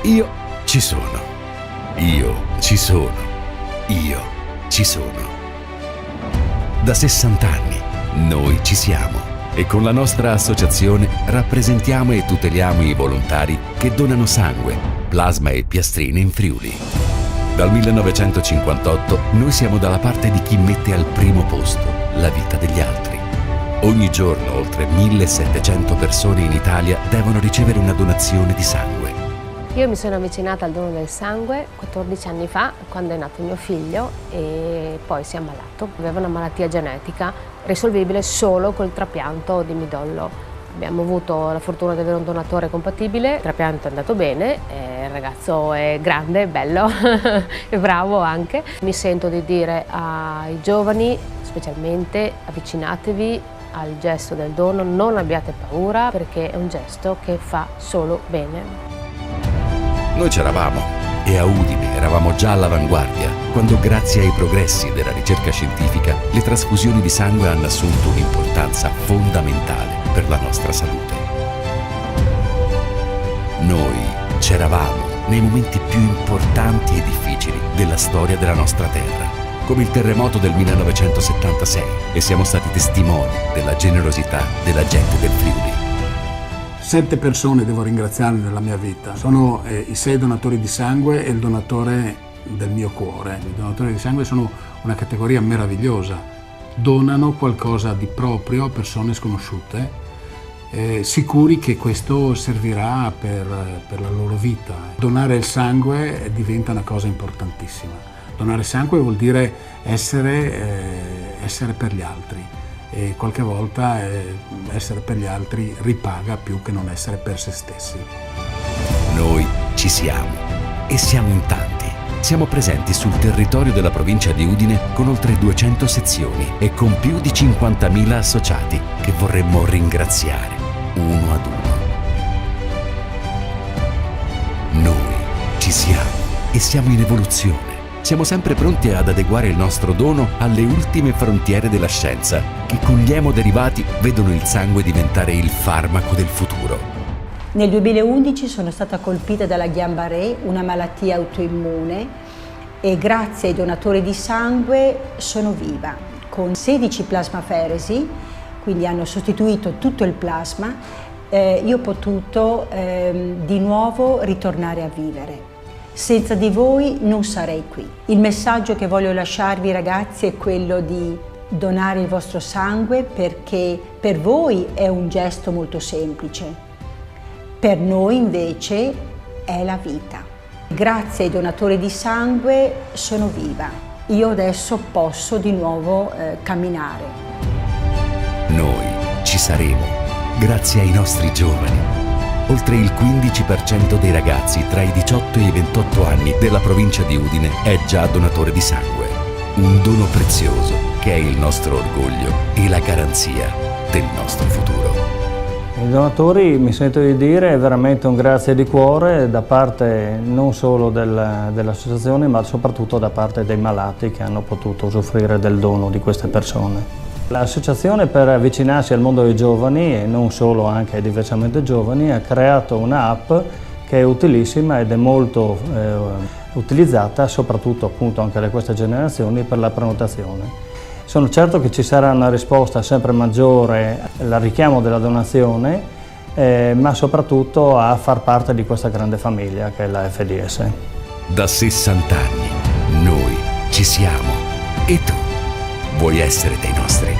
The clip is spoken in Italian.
Io ci sono. Io ci sono. Io ci sono. Da 60 anni noi ci siamo e con la nostra associazione rappresentiamo e tuteliamo i volontari che donano sangue, plasma e piastrine in Friuli. Dal 1958 noi siamo dalla parte di chi mette al primo posto la vita degli altri. Ogni giorno oltre 1700 persone in Italia devono ricevere una donazione di sangue. Io mi sono avvicinata al dono del sangue 14 anni fa, quando è nato mio figlio e poi si è ammalato. Aveva una malattia genetica risolvibile solo col trapianto di midollo. Abbiamo avuto la fortuna di avere un donatore compatibile, il trapianto è andato bene, il ragazzo è grande, è bello e bravo anche. Mi sento di dire ai giovani, specialmente, avvicinatevi al gesto del dono, non abbiate paura perché è un gesto che fa solo bene. Noi c'eravamo e a Udine eravamo già all'avanguardia quando, grazie ai progressi della ricerca scientifica, le trasfusioni di sangue hanno assunto un'importanza fondamentale per la nostra salute. Noi c'eravamo nei momenti più importanti e difficili della storia della nostra terra, come il terremoto del 1976, e siamo stati testimoni della generosità della gente del Friuli. 7 persone devo ringraziare nella mia vita. Sono i 6 donatori di sangue e il donatore del mio cuore. I donatori di sangue sono una categoria meravigliosa. Donano qualcosa di proprio a persone sconosciute, sicuri che questo servirà per la loro vita. Donare il sangue diventa una cosa importantissima. Donare sangue vuol dire essere per gli altri. E qualche volta essere per gli altri ripaga più che non essere per se stessi. Noi ci siamo e siamo in tanti. Siamo presenti sul territorio della provincia di Udine con oltre 200 sezioni e con più di 50.000 associati che vorremmo ringraziare uno ad uno. Noi ci siamo e siamo in evoluzione. Siamo sempre pronti ad adeguare il nostro dono alle ultime frontiere della scienza, che con gli emoderivati vedono il sangue diventare il farmaco del futuro. Nel 2011 sono stata colpita dalla Guillain-Barré, una malattia autoimmune, e grazie ai donatori di sangue sono viva. Con 16 plasmaferesi, quindi hanno sostituito tutto il plasma, io ho potuto di nuovo ritornare a vivere. Senza di voi non sarei qui. Il messaggio che voglio lasciarvi, ragazzi, è quello di donare il vostro sangue, perché per voi è un gesto molto semplice. Per noi invece è la vita. Grazie ai donatori di sangue sono viva. Io adesso posso di nuovo camminare. Noi ci saremo grazie ai nostri giovani. Oltre il 15% dei ragazzi tra i 18 e i 28 anni della provincia di Udine è già donatore di sangue. Un dono prezioso che è il nostro orgoglio e la garanzia del nostro futuro. I donatori, mi sento di dire, è veramente un grazie di cuore da parte non solo dell'associazione, ma soprattutto da parte dei malati che hanno potuto usufruire del dono di queste persone. L'associazione, per avvicinarsi al mondo dei giovani, e non solo, anche ai diversamente giovani, ha creato un'app che è utilissima ed è molto utilizzata, soprattutto appunto anche da queste generazioni, per la prenotazione. Sono certo che ci sarà una risposta sempre maggiore al richiamo della donazione, ma soprattutto a far parte di questa grande famiglia che è la FDS. Da 60 anni noi ci siamo e tu vuoi essere dei nostri.